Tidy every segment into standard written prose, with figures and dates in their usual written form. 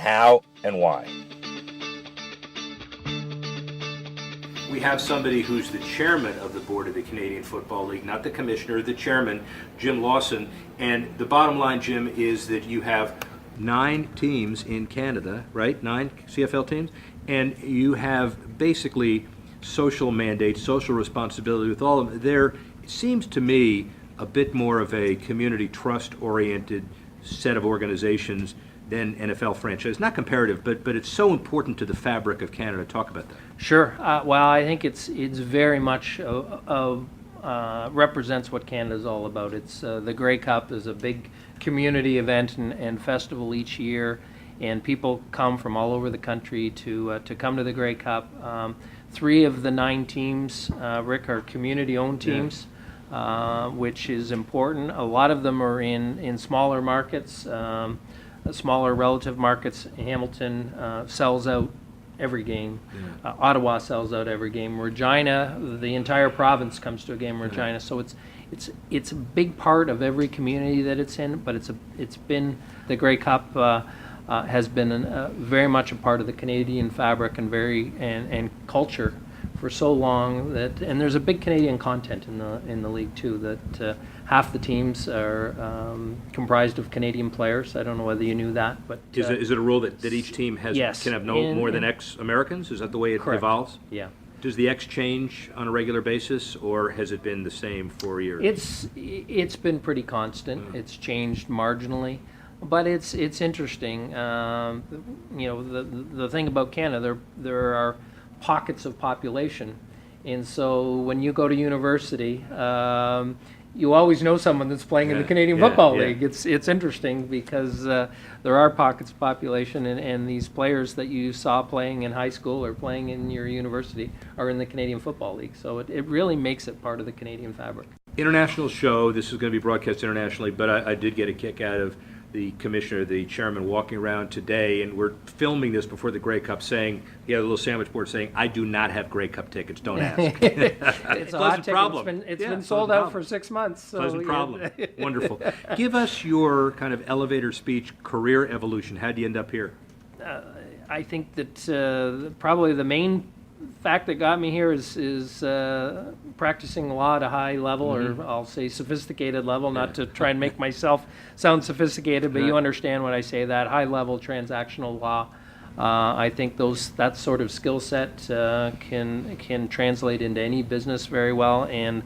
How and why? We have somebody who's the chairman of the board of the Canadian Football League, not the commissioner, the chairman, Jim Lawson. And the bottom line, Jim, is that you have 9 teams in Canada, right? 9 CFL teams. And you have basically social mandates, social responsibility with all of them. There seems to me a bit more of a community trust-oriented set of organizations than NFL franchise. Not comparative, but it's so important to the fabric of Canada. Talk about that. Sure. Well, I think it's very much represents what Canada's all about. It's the Grey Cup is a big community event and festival each year, and people come from all over the country to come to the Grey Cup. 3 of the 9 teams, Rick, are community-owned teams, which is important. A lot of them are in smaller markets. Smaller relative markets. Hamilton sells out every game. Ottawa sells out every game. Regina, the entire province comes to a game in Regina. So it's a big part of every community that it's in. But it's been the Grey Cup has been very much a part of the Canadian fabric and culture for so long that, and there's a big Canadian content in the league too. That half the teams are comprised of Canadian players. I don't know whether you knew that, but Is it a rule that each team can have no more than X Americans? Is that the way it correct. evolves? Yeah. Does the X change on a regular basis, or has it been the same for years? It's been pretty constant. It's changed marginally, but it's interesting. The thing about Canada, there are pockets of population, and so when you go to university, you always know someone that's playing in the Canadian Football League. It's interesting because there are pockets of population, and these players that you saw playing in high school or playing in your university are in the Canadian Football League. So it really makes it part of the Canadian fabric. International show. This is going to be broadcast internationally, but I did get a kick out of the commissioner, the chairman, walking around today, and we're filming this before the Grey Cup, saying he had a little sandwich board saying, "I do not have Grey Cup tickets. Don't ask." It's a hot ticket. Problem. It's been sold out for 6 months. So pleasant problem. Wonderful. Give us your kind of elevator speech, career evolution. How do you end up here? I think that probably the main fact that got me here is practicing law at a high level, or I'll say sophisticated level, not to try and make myself sound sophisticated, but you understand when I say that, high level transactional law. I think that sort of skill set can translate into any business very well, and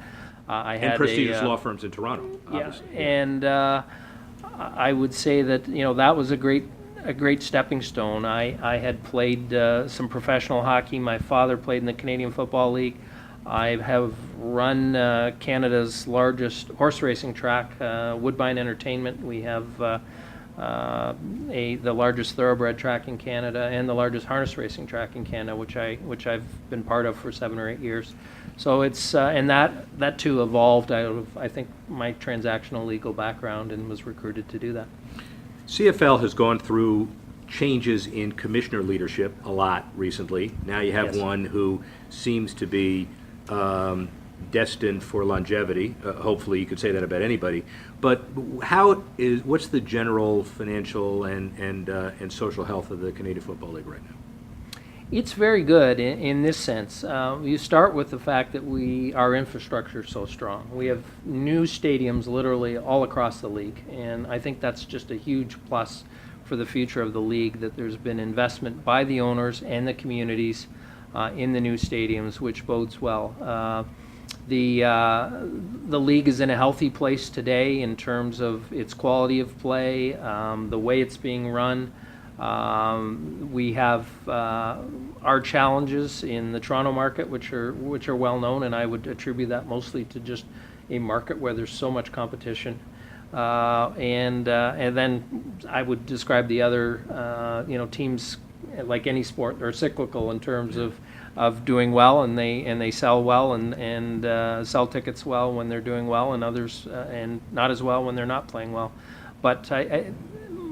I had prestigious law firms in Toronto, obviously. And I would say that that was a great stepping stone. I had played some professional hockey. My father played in the Canadian Football League. I have run Canada's largest horse racing track, Woodbine Entertainment. We have the largest thoroughbred track in Canada and the largest harness racing track in Canada, which I've been part of for 7 or 8 years. So it's and that too evolved out of, I think, my transactional legal background, and was recruited to do that. CFL has gone through changes in commissioner leadership a lot recently. Now you have one who seems to be destined for longevity. Hopefully, you could say that about anybody. But what's the general financial and social health of the Canadian Football League right now? It's very good in this sense. You start with the fact that our infrastructure is so strong. We have new stadiums literally all across the league, and I think that's just a huge plus for the future of the league, that there's been investment by the owners and the communities in the new stadiums, which bodes well. The league is in a healthy place today in terms of its quality of play, the way it's being run. We have our challenges in the Toronto market, which are well known, and I would attribute that mostly to just a market where there's so much competition. And then I would describe the other teams, like any sport, are cyclical in terms of doing well, and they sell well and sell tickets well when they're doing well, and others and not as well when they're not playing well. But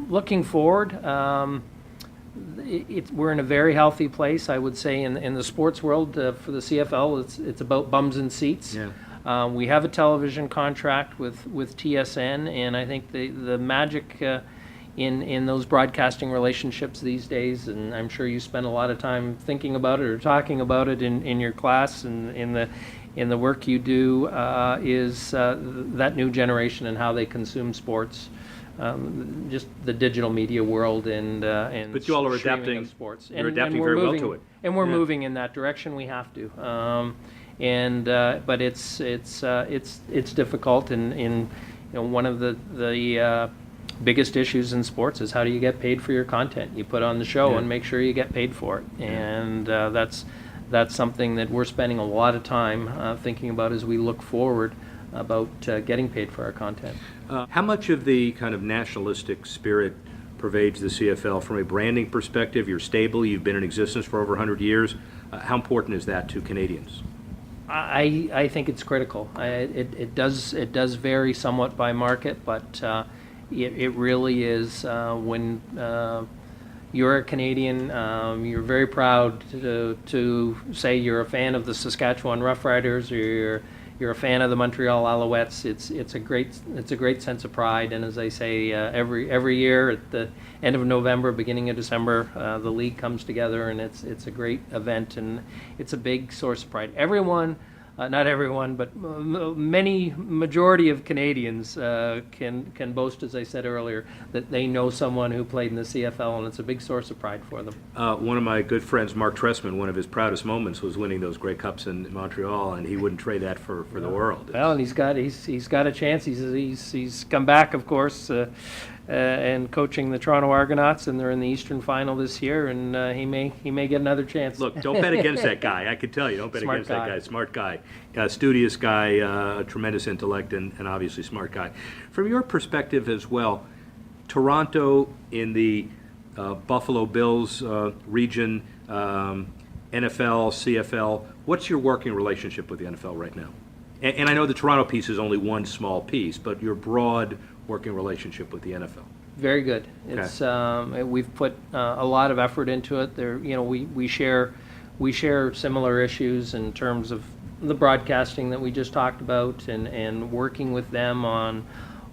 looking forward, we're in a very healthy place, I would say, in the sports world. For the CFL, it's about bums and seats. Yeah. We have a television contract with TSN, and I think the magic in those broadcasting relationships these days, and I'm sure you spend a lot of time thinking about it or talking about it in your class and in the work you do, is that new generation and how they consume sports. Just the digital media world and But you all are streaming adapting. of sports. You're adapting very well to it. And we're Yeah. moving in that direction. We have to. But it's difficult. And one of the biggest issues in sports is how do you get paid for your content you put on the show, Yeah. and make sure you get paid for it. And that's something that we're spending a lot of time thinking about as we look forward about getting paid for our content. How much of the kind of nationalistic spirit pervades the CFL from a branding perspective? You're stable. You've been in existence for over 100 years. How important is that to Canadians? I think it's critical. It does vary somewhat by market, but it really is when you're a Canadian, you're very proud to say you're a fan of the Saskatchewan Roughriders, or you're a fan of the Montreal Alouettes. It's a great sense of pride, and as I say, every year at the end of November, beginning of December, the league comes together, and it's a great event, and it's a big source of pride. Everyone. Not everyone, but majority of Canadians can boast, as I said earlier, that they know someone who played in the CFL, and it's a big source of pride for them. One of my good friends, Mark Tressman, one of his proudest moments was winning those Grey Cups in Montreal, and he wouldn't trade that for the world. Well, and he's got a chance. He's come back, of course, and coaching the Toronto Argonauts, and they're in the Eastern Final this year, and he may get another chance. Look, don't bet against that guy. I can tell you, don't bet Smart against guy. that guy. Smart guy, studious guy, a tremendous intellect, and obviously smart guy. From your perspective as well, Toronto in the Buffalo Bills region, NFL, CFL. What's your working relationship with the NFL right now? And I know the Toronto piece is only one small piece, but your broad working relationship with the NFL. Very good. Okay. It's we've put a lot of effort into it. There, we share similar issues in terms of the broadcasting that we just talked about, and working with them on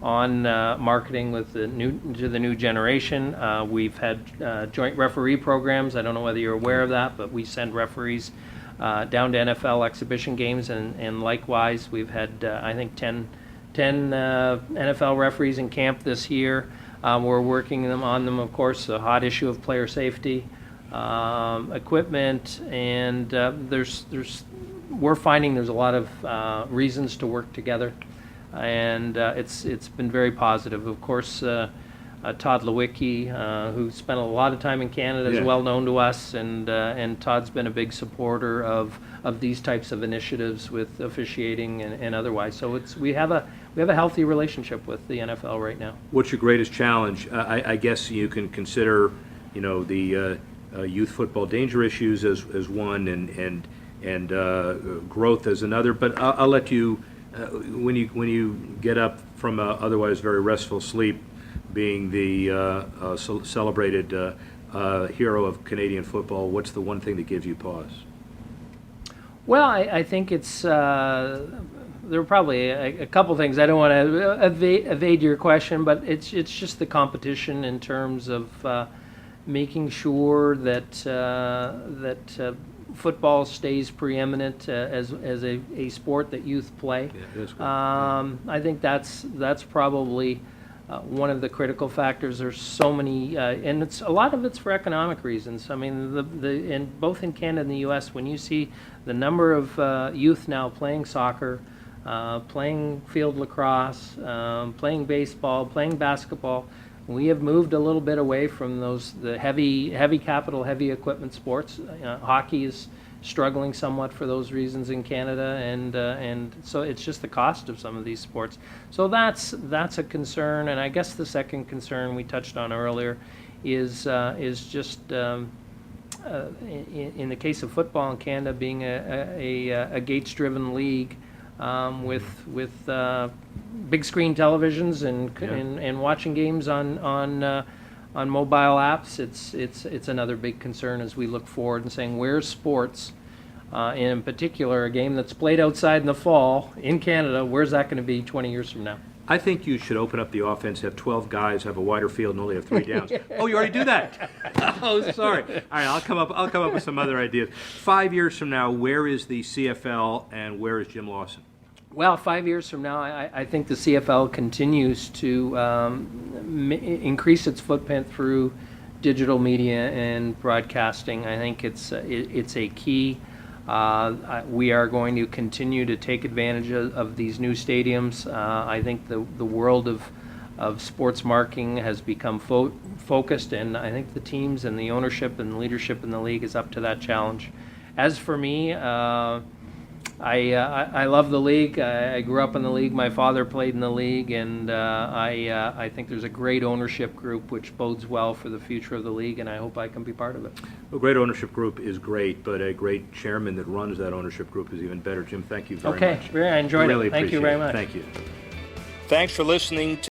marketing with the new generation. We've had joint referee programs. I don't know whether you're aware of that, but we send referees down to NFL exhibition games, and likewise we've had I think 10 NFL referees in camp this year. We're working on them, of course, a hot issue of player safety, equipment, and we're finding there's a lot of reasons to work together, and it's been very positive. Of course, Todd Lewicki, who spent a lot of time in Canada, is Yeah. well known to us, and Todd's been a big supporter of these types of initiatives with officiating and otherwise. So we have a healthy relationship with the NFL right now. What's your greatest challenge? I guess you can consider, the youth football danger issues as one, and growth as another. But I'll let you, when you get up from a otherwise very restful sleep, being the celebrated hero of Canadian football, what's the one thing that gives you pause? Well, I think it's there are probably a couple things. I don't want to evade your question, but it's just the competition in terms of making sure that football stays preeminent as a sport that youth play. Yeah, that's good. I think that's probably one of the critical factors. There's so many, and a lot of it's for economic reasons. I mean, both in Canada and the U.S., when you see the number of youth now playing soccer, playing field lacrosse, playing baseball, playing basketball, we have moved a little bit away from the heavy capital, heavy equipment sports. Hockey is struggling somewhat for those reasons in Canada, and so it's just the cost of some of these sports. So that's a concern, and I guess the second concern we touched on earlier is just in the case of football in Canada being a Gates-driven league with big screen televisions and watching games on mobile apps. It's another big concern as we look forward and saying where's sports, in particular a game that's played outside in the fall in Canada, where's that going to be 20 years from now? I think you should open up the offense, have 12 guys, have a wider field, and only have 3 downs. Oh, you already do that? Oh, sorry. All right, I'll come up with some other ideas. 5 years from now, where is the CFL and where is Jim Lawson? Well, 5 years from now, I think the CFL continues to increase its footprint through digital media and broadcasting. I think it's a key. We are going to continue to take advantage of these new stadiums. I think the world of sports marketing has become focused, and I think the teams and the ownership and leadership in the league is up to that challenge. As for me, I love the league. I grew up in the league. My father played in the league, and I think there's a great ownership group which bodes well for the future of the league, and I hope I can be part of it. A great ownership group is great, but a great chairman that runs that ownership group is even better. Jim, thank you very much. Okay, I enjoyed really it. Thank you very much. Thank you. Thanks for listening